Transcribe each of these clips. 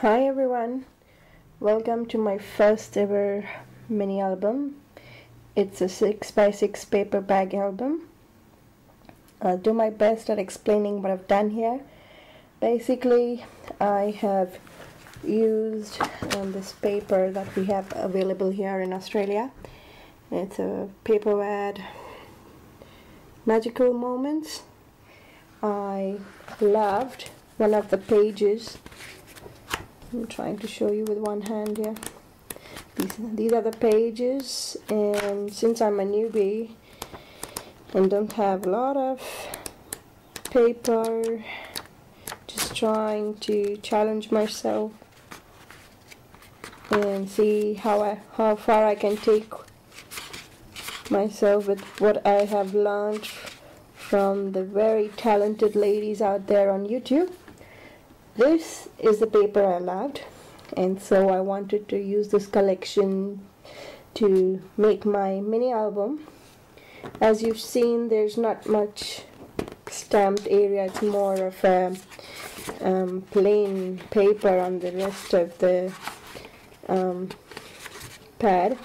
Hi everyone, welcome to my first ever mini album. It's a 6x6 paper bag album. I'll do my best at explaining what I've done here. Basically, I have used this paper that we have available here in Australia. It's a paperware magical moments. I loved one of the pages. I'm trying to show you with one hand here. These are the pages, and since I'm a newbie and don't have a lot of paper, just trying to challenge myself and see how far I can take myself with what I have learned from the very talented ladies out there on YouTube. This is the paper I loved, and so I wanted to use this collection to make my mini album. As you've seen, there's not much stamped area. It's more of a plain paper on the rest of the pad.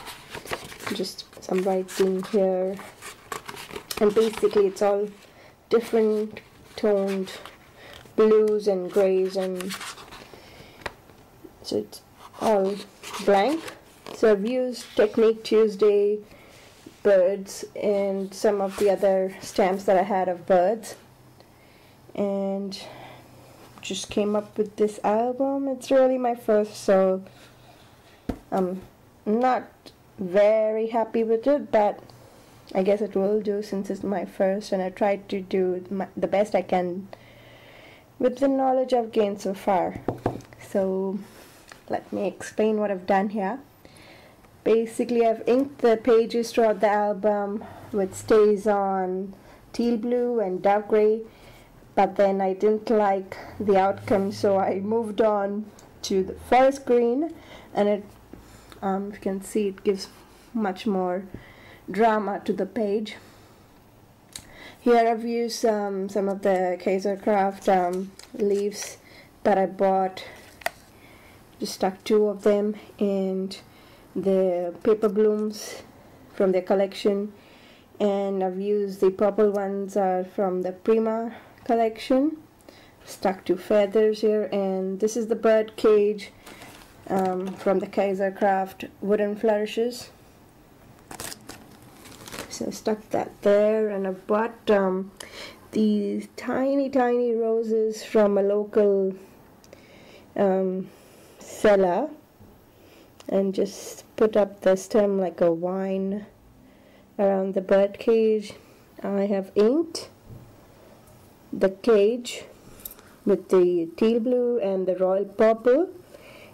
Just some writing here, and basically it's all different toned blues and grays, and so it's all blank. So I've used Technique Tuesday birds and some of the other stamps that I had of birds, and just came up with this album. It's really my first, so I'm not very happy with it, but I guess it will do since it's my first, and I tried to do the best I can with the knowledge I've gained so far. So let me explain what I've done here. Basically, I've inked the pages throughout the album with stays on teal blue and dark gray, but then I didn't like the outcome, so I moved on to the forest green, and it you can see it gives much more drama to the page. Here I've used some of the Kaisercraft leaves that I bought. Just stuck 2 of them, and the paper blooms from their collection, and I've used the purple ones from the Prima collection. Stuck 2 feathers here, and this is the bird cage from the Kaisercraft wooden flourishes. So I stuck that there, and I bought these tiny roses from a local seller, and just put up the stem like a vine around the bird cage. I have inked the cage with the teal blue and the royal purple,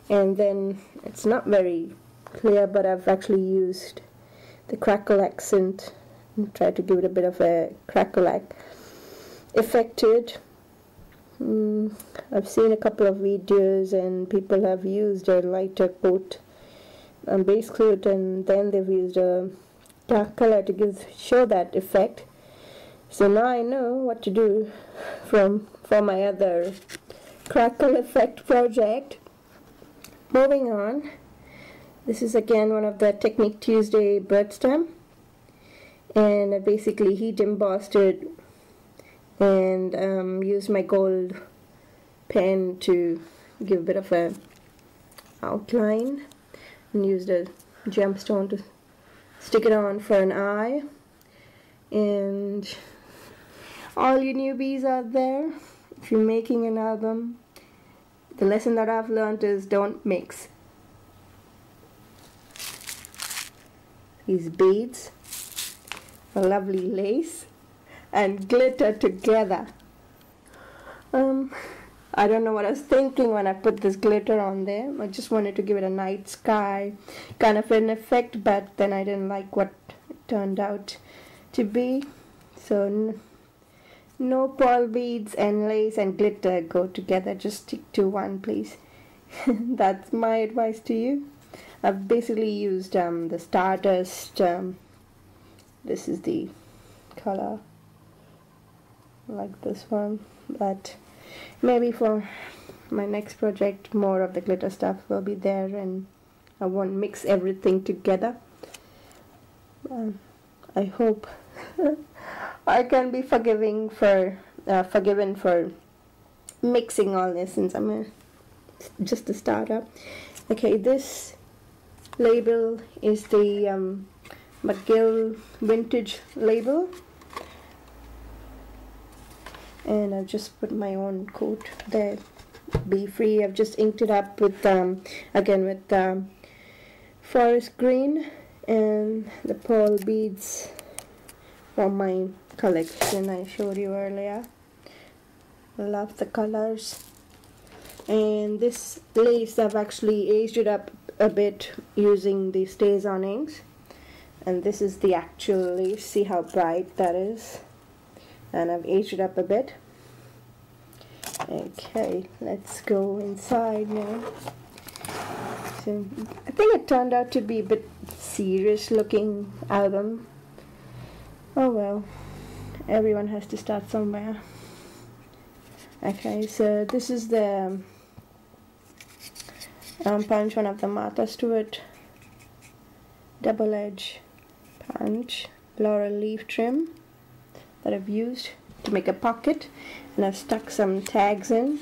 and then it's not very clear, but I've actually used the crackle accent and try to give it a bit of a crackle effect to it. I've seen a couple of videos, and people have used a lighter coat and base coat, and then they've used a dark color to show that effect. So now I know what to do for my other crackle effect project. Moving on. This is again one of the Technique Tuesday bird stamp, and I basically heat embossed it and used my gold pen to give a bit of a outline, and used a gemstone to stick it on for an eye. And all you newbies out there, if you're making an album, the lesson that I've learned is don't mix these beads, a lovely lace, and glitter together. I don't know what I was thinking when I put this glitter on there. I just wanted to give it a night sky kind of an effect, but then I didn't like what it turned out to be. So no pearl beads and lace and glitter go together. Just stick to one, please. That's my advice to you. I've basically used the Stardust. This is the color, like this one, but maybe for my next project, more of the glitter stuff will be there, and I won't mix everything together. I hope I can be forgiven for mixing all this, since I'm just a starter. Okay, this label is the McGill vintage label, and I've just put my own coat there. Be free. I've just inked it up with again with forest green and the pearl beads from my collection I showed you earlier. I love the colors. And this lace, I've actually aged it up a bit using the StazOn inks, and this is the actual lace. See how bright that is, and I've aged it up a bit. Okay, let's go inside now. So I think it turned out to be a bit serious looking album. Oh well, everyone has to start somewhere. Okay, so this is the punch, one of the Martha Stewart double edge punch laurel leaf trim that I've used to make a pocket, and I've stuck some tags in,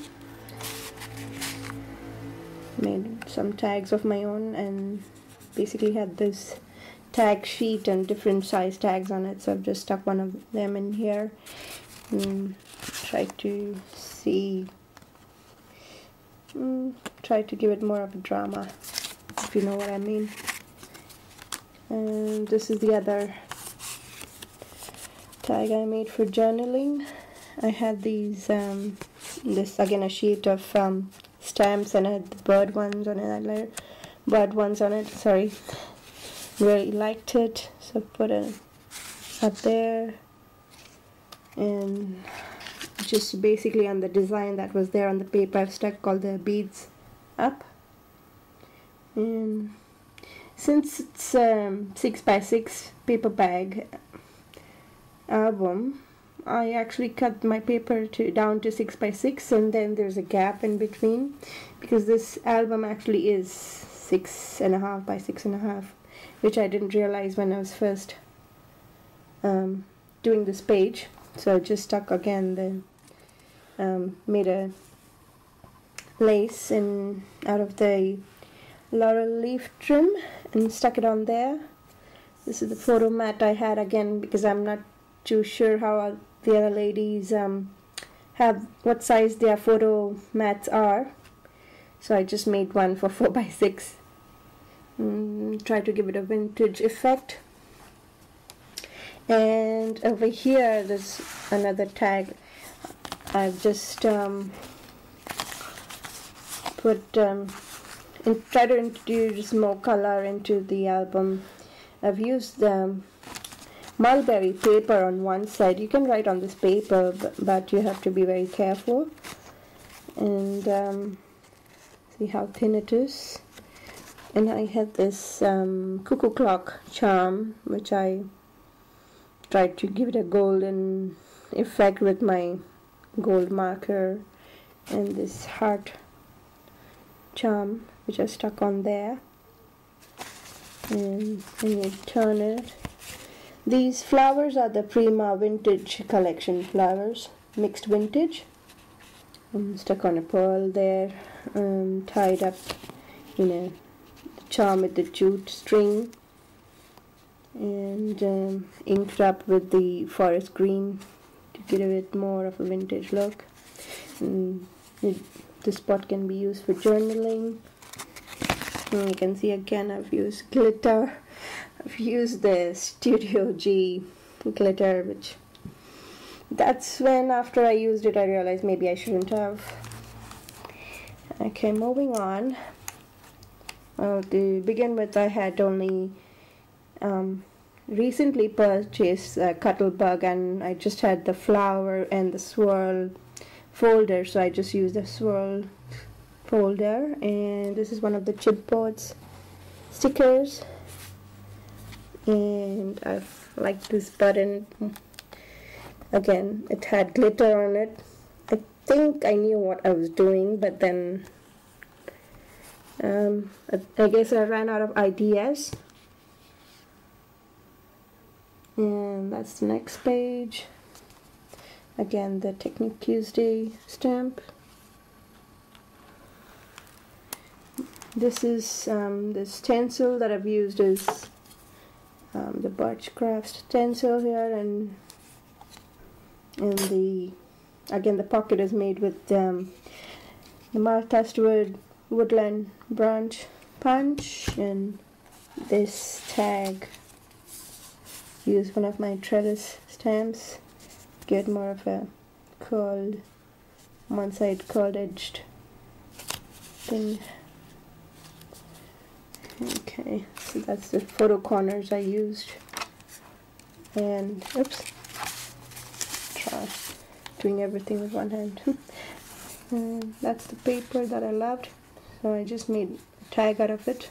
made some tags of my own, and basically had this tag sheet and different size tags on it, so I've just stuck one of them in here and try to give it more of a drama, if you know what I mean. And this is the other tag I made for journaling. I had these this again a sheet of stamps, and I had the bird ones on it. Sorry, really liked it, so put it up there, and just basically on the design that was there on the paper, I've stuck all the beads up. And since it's 6x6 paper bag album, I actually cut my paper down to 6x6, and then there's a gap in between, because this album actually is 6.5 by 6.5, which I didn't realize when I was first doing this page. So I just stuck again made a lace out of the laurel leaf trim and stuck it on there. This is the photo mat I had, again because I'm not too sure how the other ladies have what size their photo mats are, so I just made one for 4x6. Try to give it a vintage effect. And over here there's another tag. I've just try to introduce more color into the album. I've used mulberry paper on one side. You can write on this paper, but you have to be very careful. And see how thin it is. And I had this cuckoo clock charm, which I tried to give it a golden effect with my gold marker, and this heart charm which I stuck on there. And when you turn it, these flowers are the Prima vintage collection flowers, mixed vintage. Stuck on a pearl there, tied up in a charm with the jute string, and inked up with the forest green to give it more of a vintage look. This spot can be used for journaling. You can see again I've used glitter. I've used the Studio G glitter, which that's when after I used it I realized maybe I shouldn't have. Okay, moving on. To begin with, I had only recently purchased a Cuttlebug, and I just had the flower and the swirl folder, so I just used the swirl folder. And this is one of the chipboards stickers, and I've liked this button. Again, it had glitter on it. I think I knew what I was doing, but then I guess I ran out of ideas. And that's the next page. Again, the Technique Tuesday stamp. This is the stencil that I've used is the Birchcraft stencil here, and the pocket is made with the Martha's Woodland Branch punch, and this tag used one of my trellis stamps, get more of a curled, one side curled edged thing. Okay, so that's the photo corners I used. And oops, try doing everything with one hand. And that's the paper that I loved, so I just made a tag out of it.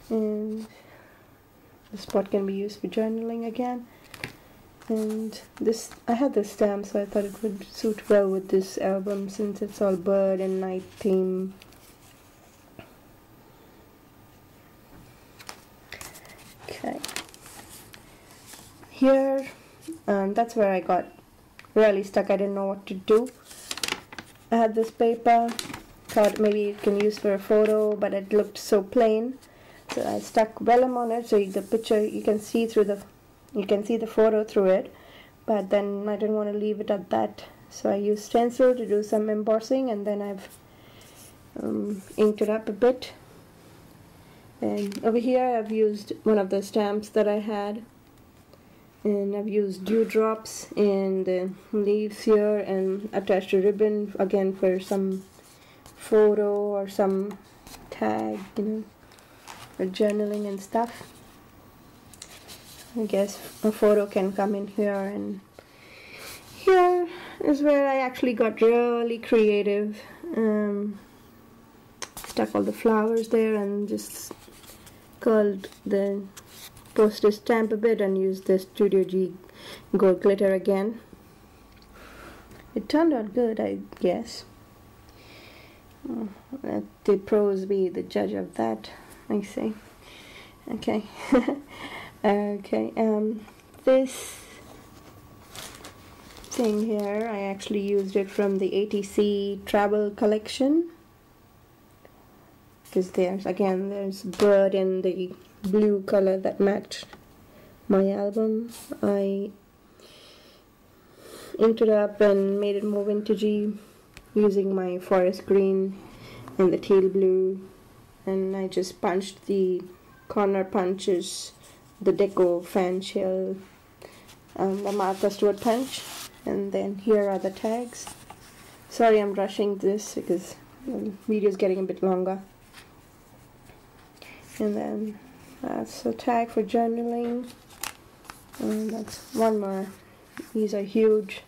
And the spot can be used for journaling again. And this, I had this stamp, so I thought it would suit well with this album since it's all bird and night theme. Okay, here, that's where I got really stuck. I didn't know what to do. I had this paper, thought maybe it can use for a photo, but it looked so plain. So I stuck vellum on it, so the picture you can see the photo through it. But then I didn't want to leave it at that, so I used stencil to do some embossing, and then I've inked it up a bit. And over here I've used one of the stamps that I had, and I've used dewdrops in the leaves here, and attached a ribbon again for some photo or some tag, you know, for journaling and stuff. I guess a photo can come in here, and here is where I actually got really creative. Stuck all the flowers there and just curled the postage stamp a bit and used the Studio G gold glitter again. It turned out good, I guess. Let the pros be the judge of that, I say. Okay. Okay, this thing here, I actually used it from the ATC travel collection, because there's bird in the blue color that matched my album. I inked it up and made it more vintagey using my forest green and the teal blue, and I just punched the corner punches, the deco fan shell, the Martha Stewart punch, and then here are the tags. Sorry I'm rushing this because the video is getting a bit longer. And then that's a tag for journaling, and that's one more. These are huge,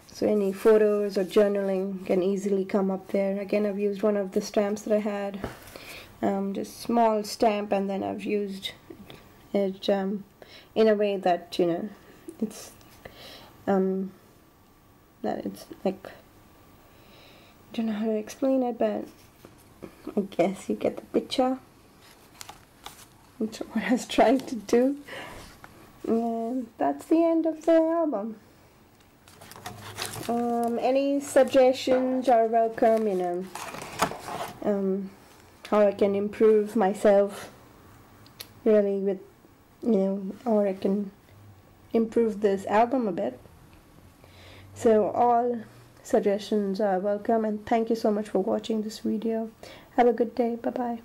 so any photos or journaling can easily come up there. Again, I've used one of the stamps that I had, just small stamp, and then I've used it in a way that, you know, it's like, I don't know how to explain it, but I guess you get the picture. That's what I was trying to do. And that's the end of the album. Any suggestions are welcome, you know, how I can improve myself really with, you know, or I can improve this album a bit. So all suggestions are welcome, and thank you so much for watching this video. Have a good day. Bye bye.